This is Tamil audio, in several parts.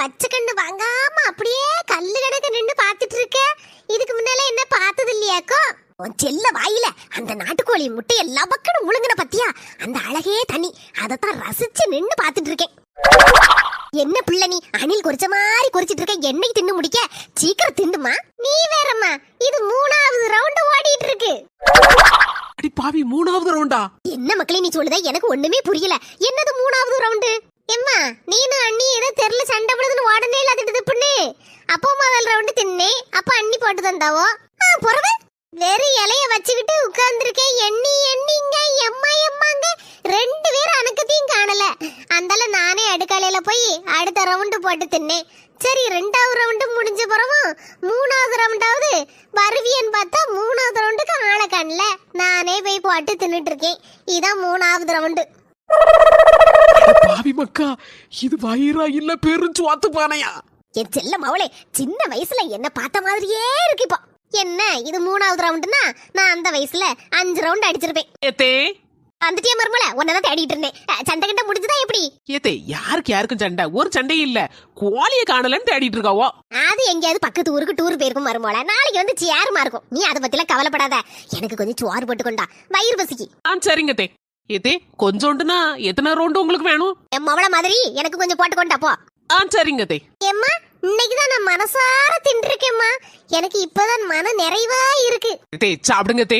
வச்ச கண்ணு வாங்காம அப்படியே கல்லு கணக்க நின்னு பாத்துட்டு இருக்க. இதுக்கு முன்னால என்ன பார்த்தது இல்லையாக்கோ? உன் செல்ல வாயில அந்த நாட்டுக்கோழி முட்டை எல்லா பக்கமும் முழுங்கின பத்தியா? அந்த அழகே தனி. அதத்தான் ரசிச்சு நின்னு பாத்துட்டு இருக்கேன். என்ன பிள்ளை நீ அணில் குறிச்ச மாதிரி குறிச்சிட்டு இருக்க? என்னைக்கு தின்னு முடிக்க? சீக்கிரம் தின்னுமா. நீ வேறம்மா, இது 3வது ரவுண்ட் ஓடிட்டு இருக்கு. அடி பாவி, 3வது ரவுண்டா? என்ன மக்களே நீ சொல்லுத? எனக்கு ஒண்ணுமே புரியல. என்னது 3வது ரவுண்டு? எம்மா நீனும் அண்ணி ஏதோ தெருல சண்டை போடுதுன்னு உடனே இல்லாதிட்டு பண்ணு. அப்போ முதல் ரவுண்டு தின்னே, அப்ப அண்ணி போட்டு தந்தாவோ. பொறவு வெறும் இலைய வச்சுக்கிட்டு உட்கார்ந்துருக்கேன். எண்ணிங்க எம்மா எம்மாங்க 2 பேரும் அணுக்கத்தையும் காணல. அந்தால நானே அடுக்காலையில போய் அடுத்த ரவுண்டு போட்டு தின்னேன். சரி 2வது ரவுண்டு முடிஞ்ச பிறவும் 3வது ரவுண்டாவது வருவியன்னு பார்த்தா 3வது ரவுண்டுக்கு ஆளை காணல. நானே போய் போட்டு தின்னுட்டு இருக்கேன். இதான் 3வது ரவுண்டு. பாவி மக்கா, இது வயிறா இல்ல பெருஞ்சுவாத்து பானையா? என் செல்ல மவளே, சின்ன வயசுல என்ன பார்த்த மாதிரியே இருக்கு இப்போ. என்ன இது 3வது ரவுண்டுனா நான் அந்த வயசுல 5 ரவுண்ட் அடிச்சிருப்பேன். ஏத்தே வந்துட்டியா மருமல? உன்னதான் தேடிட்டு இருந்தேன். சண்டை கிட்ட முடிஞ்சதா எப்படி? ஏத்தே யாருக்கும் சண்டை? ஒரு சண்டையும் இல்ல. கோழிய காணலன்னு தேடிட்டு இருக்காவோ. அது எங்கேயாவது பக்கத்து ஊருக்கு டூர் போயிருக்கும் மருமல. நாளைக்கு வந்து சேருமா இருக்கும். நீ அதை பத்திலாம் கவலைப்படாத. எனக்கு கொஞ்சம் சோறு போட்டு கொண்டா, வயிறு பசிக்கு. சரிங்க தே. ஏத்தே கொஞ்சோண்டுனா எத்தனை ரவுண்டு உங்களுக்கு வேணும்? என் மவள மாதிரி எனக்கு கொஞ்சம் போட்டு கொண்டா போ. சரிங்க தே. ஏம்மா இன்னைக்குதான் நான் மனசார தின்றுக்கேம்மா. எனக்கு இப்பதான் மன நிறைவா இருக்கு. தே சாப்பிடுங்க தே.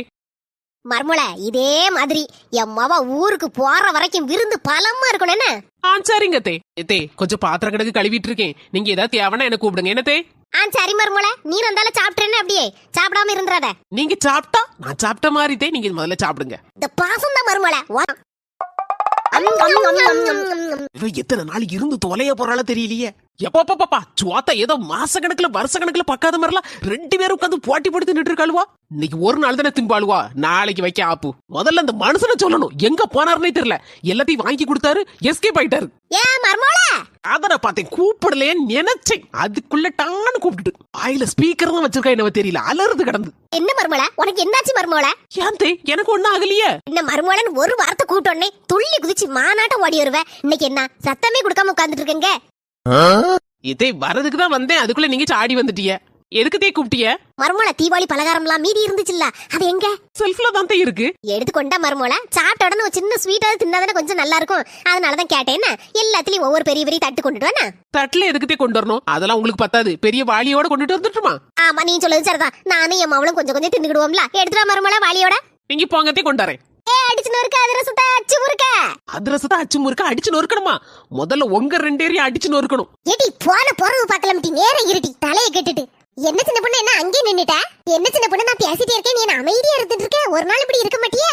மர்மல இதே மாதிரி என் மவ ஊருக்கு போற வரைக்கும் விருந்து பலமா இருக்கணும். என்ன? சரிங்க தே. ஏத்தே கொஞ்சம் பாத்திரம் கிடக்கு கழுவிட்டு இருக்கேன். நீங்க ஏதாவது தேவைன்னா என்ன கூப்பிடுங்க. என்ன தே? சரி மர்மல, நீ வந்தால சாப்பிட்டுறேன்னு அப்படியே சாப்பிடாம இருந்துறாத. நீங்க சாப்பிட்டா நான் சாப்பிட்ட மாதிரி தே. நீங்க முதல்ல சாப்பிடுங்க. இந்த பாசம் தான் மர்மல. எத்தனை நாள் இருந்து தொலைய போறால தெரியலையே. எப்பா சுவாத்தா ஏதோ மாச கணக்குல வருஷ கணக்குல பக்காத மாதிரிலாம் 2 பேரும் உட்காந்து போட்டி போட்டு தின்னுட்டு இருக்காளுவா. இன்னைக்கு ஒரு நாள் தானே திம்பாளுவா, நாளைக்கு வைக்க ஆப்பு. முதல்ல அந்த மனுஷனை சொல்லணும், எங்க போனாருன்னே தெரியல. எல்லாத்தையும் வாங்கி கொடுத்தாரு, எஸ்கேப் ஆயிட்டாரு. ஏன் மர்மல? அத நான் பார்த்தேன், கூப்பிடலையே நினைச்சேன். அதுக்குள்ள டான்னு கூப்பிட்டு வாயில ஸ்பீக்கர் தான் வச்சிருக்கா என்ன தெரியல, அலறுது கிடந்து. என்ன மர்மல, உனக்கு என்னாச்சு மர்மல? ஏன் தே எனக்கு ஒண்ணும் ஆகலையே. என்ன மர்மலன்னு ஒரு வார்த்தை கூட்டோன்னே துள்ளி குதிச்சு மானாட்டம் ஓடி வருவ. இன்னைக்கு என்ன சத்தமே கொடுக்காம உட்கார்ந்துட்டு இருக்கீங்க? இதே வரதுக்கு தான் வந்தேன், அதுக்குள்ள நீங்க சாடி வந்துட்டீங்க. எதுக்கு தே கூப்பிட்டிய? மர்மோல தீபாவளி பலகாரம்லாம் மீதி இருந்துச்சுல்ல, அது எங்க? செல்ஃப்ல தான் இருக்கு. எடுத்துக்கொண்டா மர்மோல. சாப்பிட்ட உடனே ஒரு சின்ன ஸ்வீட்டாவது தின்னாதானே கொஞ்சம் நல்லா இருக்கும். அதனாலதான் கேட்டேன். எல்லாத்துலயும் ஒவ்வொரு பெரிய பெரிய தட்டு கொண்டுட்டு வானே. தட்டுல எதுக்கு தே கொண்டு வரணும்? அதெல்லாம் உங்களுக்கு பத்தாது. பெரிய வாளியோட கொண்டுட்டு வந்துட்டுமா? ஆமா நீ சொல்லுது சரிதான். நானும் என் மாவளும் கொஞ்சம் கொஞ்சம் தின்னுக்கிடுவோம்ல. எடுத்துட்டு மர்மோல வாளியோட. நீங்க போங்கத்தே கொண்டாரேன். அடிச்சு நொறுக்க அதிரசத்தை அச்சு முறுக்க. அதிரசத்தை அச்சு முறுக்க அடிச்சு நொறுக்கணுமா? முதல்ல உங்க 2 பேரையும் அடிச்சு நொறுக்கணும். ஏடி போன பொறவு பார்க்கலாம். நேரம் இருட்டி தலையை கெட்டுட்டு. என்ன சின்ன பொண்ணு, என்ன அங்கே நின்னுட்ட? என்ன சின்ன பொண்ணு, நான் பேசிட்டே இருக்கேன், நீ என்ன அமைதியா இருந்துட்டு இருக்க? ஒரு நாள் இப்படி இருக்க மாட்டியே?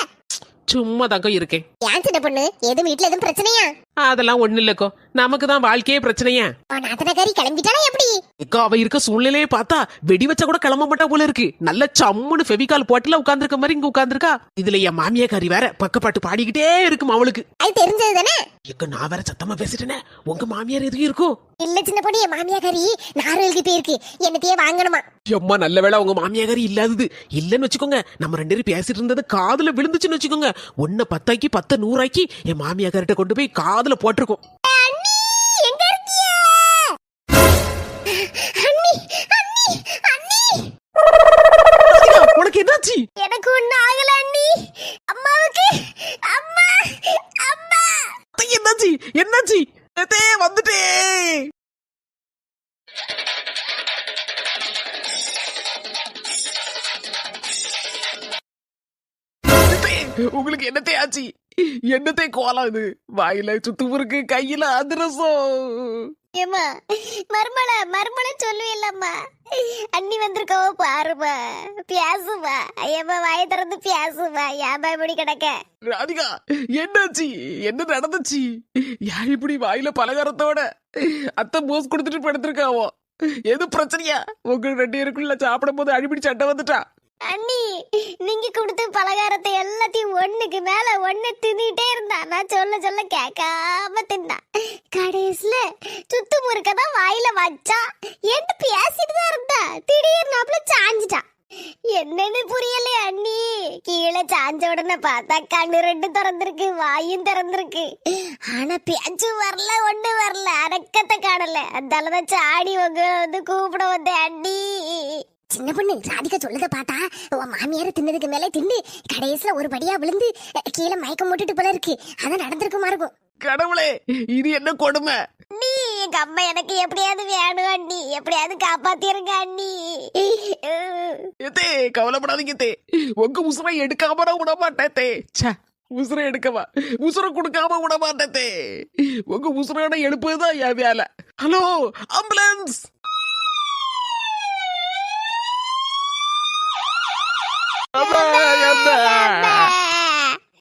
சும்மா தாங்க இருக்கேன். ஏன் சின்ன பொண்ணு, எதுவும் வீட்டுல எதுவும் பிரச்சனையா? அதெல்லாம் ஒண்ணு இல்லக்கோ, நமக்கு தான் வாழ்க்கையே பிரச்சனையா. நாத்தனக்காரி கிளம்பிட்டாளா எப்படி? அக்கா அவ இருக்க சூழ்நிலையை பார்த்தா வெடி வச்சா கூட கிளம்ப மாட்டா போல இருக்கு. நல்ல சம்முன்னு ஃபெவிகால் போட்டுல உட்கார்ந்துருக்க மாதிரி இங்க உட்கார்ந்துருக்கா. இதுல என் மாமியாக்காரி வேற பக்கப்பாட்டு பாடிக்கிட்டே இருக்கும் அவளுக்கு. அது தெரிஞ்சது தானே. எக்க நான் வேற சத்தமா பேசிட்டேனே. உங்க மாமியார் எதுவும் இருக்கும்? இல்ல சின்ன பொண்ணு, என் மாமியாக்காரி நார்களுக்கு போயிருக்கு. என்னத்தையே வாங்கணுமா. அம்மா நல்ல வேளை உங்க மாமியாக்காரி இல்லாதது. இல்லன்னு வச்சுக்கோங்க, நம்ம 2 பேரும் பேசிட்டு இருந்தது காதுல விழுந்துச்சுன்னு வச்சுக்கோங்க. 1 10 10 100 என் மாமியாக்காரிட்ட கொண்டு போய் காதுல போட்டிருக்கோம். உனக்கு என்னாச்சு? எனக்கு ஒண்ணு ஆகல அண்ணி. அம்மாவுக்கு அம்மா அம்மா. என்னாச்சு என்னாச்சு? வந்துட்டே. உங்களுக்கு என்னத்தே ஆச்சு? என்னத்தே கோலம் இது? வாயில சுத்து முறுக்கு, கையில அதிரசம். ஏமா மர்மல சொல்லுவில்லம்மா. அண்ணி வந்திருக்கவோ பாருமா, பேசுமா. ஐயம்மா வாய திறந்து பேசுமா. ஏமா இப்படி கிடக்க? ராதிகா என்னாச்சு? என்ன நடந்துச்சு? யார் இப்படி வாயில பலகாரத்தோட அத்தை போஸ் கொடுத்துட்டு படுத்திருக்காவோ? எது பிரச்சனையா? உங்க 2 பேருக்குள்ள சாப்பிடும் போது அடிப்படி சண்டை வந்துட்டா? அண்ணி நீங்க கொடுத்த பலகாரத்தை எல்லாத்தையும் ஒண்ணுக்கு மேல ஒண்ணு தின்னுட்டே இருந்தா. நான் சொல்ல சொல்ல கேட்காம தின்னா. கடைசியில சுத்து முறுக்கதான் வாயில வச்சா. என்கிட்ட பேசிட்டு தான் இருந்தா. திடீர்னு சாஞ்சிட்டா. என்னன்னு புரியல அண்ணி. கீழே சாஞ்ச உடனே பார்த்தா கண்ணு ரெண்டு திறந்திருக்கு, வாயும் திறந்திருக்கு. ஆனா பேச்சு வரல, ஒண்ணு வரல, அடக்கத்தை காணல. அந்தாலதான் சாடி உங்களை வந்து கூப்பிட வந்தேன் அண்ணி. சின்ன பொண்ணு ராதிகா சொல்லத பார்த்தா உன் மாமியார தின்னதுக்கு மேலே தின்னு கடைசியில ஒரு படியா விழுந்து கீழே மயக்கம் போட்டுட்டு போல இருக்கு. அதான் நடந்திருக்குமா இருக்கும். கடவுளே, இது என்ன கொடுமை! நீ எங்க அம்மா எனக்கு எப்படியாவது வேணும் அண்ணி, எப்படியாவது காப்பாத்திருங்க அண்ணி. எத்தே கவலைப்படாதீங்க தே, உங்க உசுரை எடுக்காம நான் விட மாட்டேன் தே. ச்சே, உசுரை எடுக்கவா, உசுரை கொடுக்காம விட மாட்டேன் தே. உங்க உசுரோட எழுப்புதான் என் வேலை. Hello ambulance!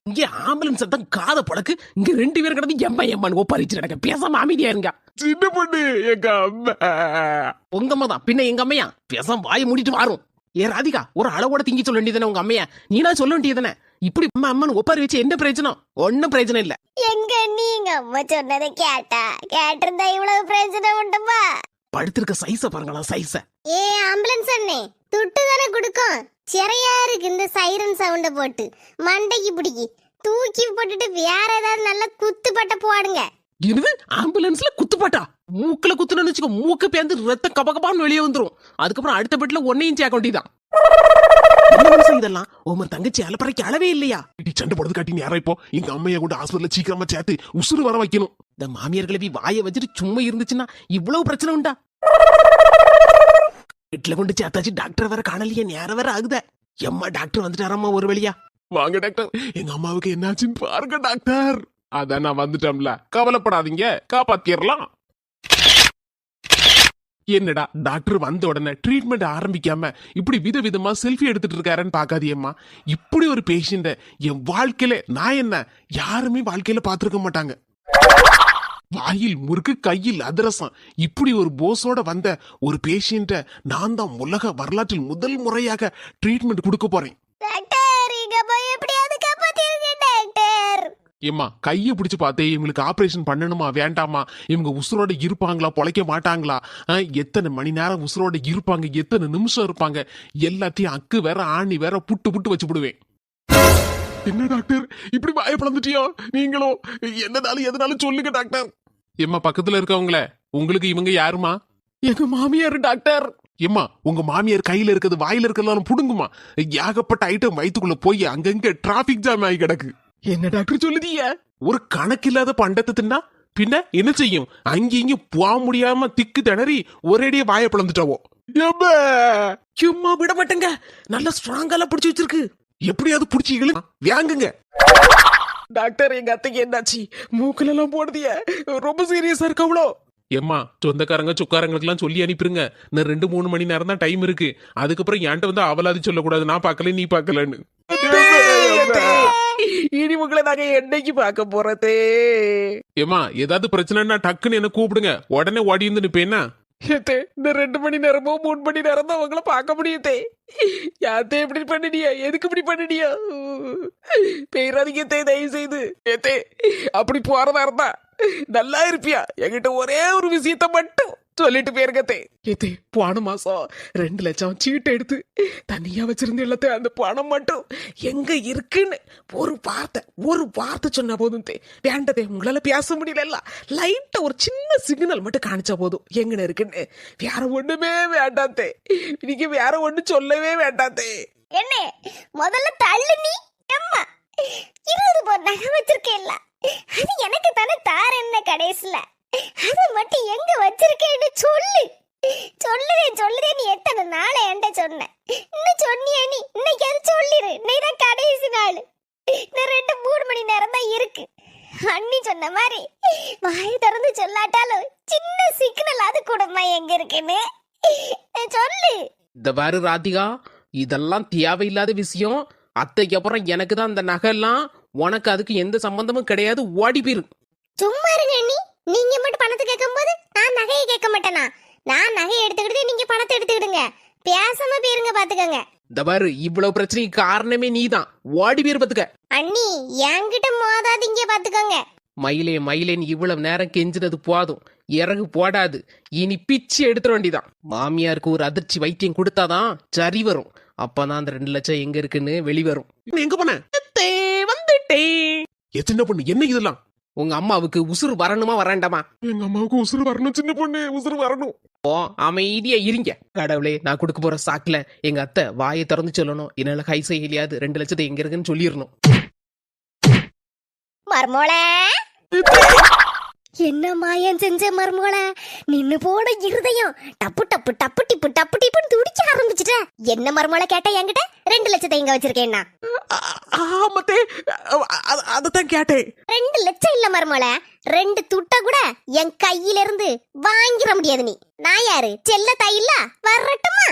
இங்க ஆம்புலன்ஸ் சத்தம் காத பழக்கு. இங்க 2 பேர் கிடந்து எம்மா எம்மான்னு ஒப்பாரிச்சு நடக்க. பேசாம அமைதியா இருங்க. சின்ன பொண்ணு எங்க அம்மா. உங்க அம்மா தான், பின்ன எங்க அம்மையா? பேசாம வாயை மூடிட்டு வாரும். ஏ ராதிகா, ஒரு அளவோட திங்கி சொல்ல வேண்டியதானே உங்க அம்மையா? நீனா சொல்ல வேண்டியதானே. இப்படி அம்மா அம்மான்னு ஒப்பாரி வச்சு என்ன பிரயோஜனம்? ஒன்னும் பிரயோஜனம் இல்ல. எங்க நீங்க அம்மா சொன்னதை கேட்டிருந்தா இவ்வளவு பிரயோஜனம் உண்டுமா? படுத்திருக்க சைஸ பாருங்களா, சைஸ. ஏ ஆம்புலன்ஸ் அண்ணே, துட்டு தானே கொடுக்கும். சிறையா இருக்கு இந்த சைரன் சவுண்ட போட்டு மண்டைக்கு பிடிக்கி தூக்கி போட்டுட்டு வேற ஏதாவது நல்ல குத்துப்பட்ட போடுங்க. என்னது ஆம்புலன்ஸ்ல குத்துப்பாட்டா? மூக்குல குத்துனு வச்சுக்கோ, மூக்கு பேந்து ரத்த கபகபான்னு வெளியே வந்துரும். அதுக்கப்புறம் அடுத்த பெட்ல ஒன்னையும் சேர்க்க வேண்டியதான். இதெல்லாம் உமர் தங்கச்சி அலப்பறைக்கு அளவே இல்லையா? சண்டை போடுறது காட்டி யாரா இப்போ எங்க அம்மைய கூட ஹாஸ்பிட்டல்ல சீக்கிரமா சேர்த்து உசுறு வர வைக்கணும். இந்த மாமியார் கிளவி வாயை வச்சுட்டு சும்மா இருந்துச்சுன்னா இவ்வளவு பிரச்சனை உண்டா? வீட்டுல கொண்டு சேர்த்தாச்சு, டாக்டர் வேற காணலையே, நேரம் வேற ஆகுத. எம்மா டாக்டர் வந்துட்டாரம்மா ஒரு வழியா. வாங்க டாக்டர், எங்க அம்மாவுக்கு என்னாச்சுன்னு பாருங்க டாக்டர். அதான் நான் வந்துட்டோம்ல, கவலைப்படாதீங்க, காப்பாத்திரலாம். என்னடா டாக்டர் வந்த உடனே ட்ரீட்மெண்ட் ஆரம்பிக்காம இப்படி விதவிதமா செல்ஃபி எடுத்துட்டு இருக்காருன்னு பாக்காதியம்மா. இப்படி ஒரு பேஷண்ட என் வாழ்க்கையில நான் என்ன யாருமே வாழ்க்கையில பாத்துருக்க மாட்டாங்க. வாயில் முறுக்கு, கையில் அதிரசம், இப்படி ஒரு போஸோட வந்த ஒரு பேஷண்ட நான் தான் உலக வரலாற்றில் முதல் முறையாக ட்ரீட்மெண்ட் கொடுக்க போறேன். ஏம்மா கையை பிடிச்சு பார்த்தே, இவங்களுக்கு ஆபரேஷன் பண்ணணுமா வேண்டாமா, இவங்க உசுரோட இருப்பாங்களா பொழைக்க மாட்டாங்களா, எத்தனை மணி நேரம் உசுரோட இருப்பாங்க, எத்தனை நிமிஷம் இருப்பாங்க, எல்லாத்தையும் அக்கு வேற ஆணி வேற புட்டு புட்டு வச்சு விடுவேன். என்ன டாக்டர் இப்படி பயப்படந்துட்டியோ? நீங்களும் என்னனாலும் எதனாலும் சொல்லுங்க டாக்டர். ஏம்மா பக்கத்துல இருக்கவங்கள, உங்களுக்கு இவங்க யாருமா? எங்க மாமியார் டாக்டர். ஏம்மா உங்க மாமியார் கையில இருக்கிறது வாயில இருக்கிறதாலும் புடுங்குமா? ஏகப்பட்ட ஐட்டம் வயிற்றுக்குள்ள போய் அங்கங்க டிராபிக் ஜாம் ஆகி கிடக்கு. என்ன டாக்டர் சொல்லுதீங்க? ஒரு கணக்கில்லாத பண்டத்தை தின்னா பின்ன என்ன செய்யும்? அங்கேயும் போக முடியாம திக்கு திணறி ஒரேடியே வாயை பிளந்துட்டாவோ. சும்மா விட மாட்டேங்க, நல்ல ஸ்ட்ராங்கெல்லாம் பிடிச்சி வச்சிருக்கு. எப்படியாவது பிடிச்சி இழு வாங்குங்க. டாக்டர் எங்க அத்தைக்கு என்னாச்சு? மூக்குல எல்லாம் போடுதிய, ரொம்ப சீரியஸா இருக்கு அவ்வளோ. ஏம்மா சொந்தக்காரங்க சொக்காரங்களுக்கு எல்லாம் சொல்லி அனுப்பிருங்க. இன்னும் 2-3 மணி நேரம் தான் டைம் இருக்கு. அதுக்கப்புறம் என்கிட்ட வந்து அவலாதி சொல்லக்கூடாது, நான் பாக்கல நீ பாக்கலன்னு. இனி உங்களை நாங்க என்னைக்கு பார்க்க போறது? ஏமா ஏதாவது பிரச்சனைனா டக்குன்னு என்ன கூப்பிடுங்க, உடனே ஓடி இருந்து நிப்பேன்னா. இந்த 2 மணி நேரமோ 3 மணி நேரம் தான் உங்களை பார்க்க முடியுதே. யாத்தே இப்படி பண்ணிடியா? எதுக்கு இப்படி பண்ணிடியா? பேராதிங்க தயவு செய்து ஏத்தே, அப்படி போறதா இருந்தா நல்லா இருப்பியா? என்கிட்ட ஒரே ஒரு விஷயத்த மட்டும் சொல்லிட்டு போயிருக்கத்தே. ஏத்தே போன மாசம் 2 லட்சம் சீட்டை எடுத்து தனியா வச்சிருந்த இல்லத்தே, அந்த பணம் மட்டும் எங்க இருக்குன்னு ஒரு வார்த்தை சொன்னா போதும் தே. வேண்டதே, உங்களால பேச முடியல, லைட்டா ஒரு சின்ன சிக்னல் மட்டும் காணிச்சா போதும் எங்கன்னு இருக்குன்னு. வேற ஒண்ணுமே வேண்டாத்தே, இன்னைக்கு வேற ஒண்ணு சொல்லவே வேண்டாத்தே. என்ன முதல்ல தள்ளு நீ. அம்மா 20 பவுன் நகை வச்சிருக்கேன்ல, அது எனக்கு தானே தார என்ன கடைசில. அது மட்டும் எங்க வச்சிருக்கேன்னு சொல்லுதே நீ எத்தனை நாளை என்கிட்ட சொன்ன? இன்னும் சொன்னியா நீ? இன்னைக்கு அது சொல்லிரு, இன்னைக்கு கடைசி நாள். இன்னும் 2-3 மணி நேரம் தான் இருக்கு. அண்ணி சொன்ன மாதிரி வாய் திறந்து சொல்லாட்டாலும் சின்ன சிக்னல் அது கூடமா எங்க இருக்குன்னு சொல்லு. இந்த பாரு ராதிகா, இதெல்லாம் தேவையில்லாத விஷயம். அத்தைக்கு அப்புறம் எனக்கு தான் இந்த நகை எல்லாம், உனக்கு அதுக்கு எந்த சம்பந்தமும் கிடையாது, ஓடி போயிரு. சும்மா இருங்க அண்ணி, நீங்க மட்டும் பணத்தை கேட்கும் போது நான் நகையை கேட்க மாட்டேனா? நான் நகையை எடுத்துக்கிட்டு நீங்க பணத்தை எடுத்துக்கிடுங்க, பேசாம போயிருங்க பாத்துக்கங்க. இந்த பாரு இவ்வளவு பிரச்சனைக்கு காரணமே நீதான், ஓடி போயிரு பாத்துக்க. அண்ணி என்கிட்ட மோதாதீங்க பாத்துக்கோங்க. மயிலேன்னு இவ்வளவு நேரம் கெஞ்சினது போதும், இறகு போடாது. இனி பிச்சு எடுத்துட வேண்டிதான். மாமியாருக்கு ஒரு அதிர்ச்சி வைத்தியம் கொடுத்தாதான் சரி வரும். அப்பதான் அந்த 2 லட்சம் எங்க இருக்குன்னு வெளிவரும். நீ எங்க போன? வந்துட்டேன். சின்ன பொண்ணு என்ன இதெல்லாம்? உங்க அம்மாவுக்கு உசுறு வரணுமா வராண்டாமா? எங்க அம்மாவுக்கு உசுறு வரணும் சின்ன பொண்ணு, உசுறு வரணும். அமைதியா இருங்க. கடவுளே, நான் கொடுக்க போற சாக்குல எங்க அத்தை வாயை திறந்து சொல்லணும். என்னால கை செய்யலையாது 2 லட்சத்தை எங்க இருக்குன்னு சொல்லிடணும். மர்மோளே, என்ன மாயம் செஞ்ச மர்மோள? நின்னு போட இருதயம் டப்பு டப்பு டப்பு டிப்பு டப்பு டிப்புன்னு துடிக்க ஆரம்பிச்சுட்ட. என்ன மர்மோள கேட்ட என்கிட்ட? 2 லட்சத்தை எங்க வச்சிருக்கேன்னா? ஆமத்தே, அதத்தான் கேட்டேன். 2 லட்சம் இல்ல மர்மோள, 2 துட்ட கூட என் கையில இருந்து வாங்கிட முடியாது. நீ நான் யாரு? செல்ல தாய் இல்ல? வரட்டுமா?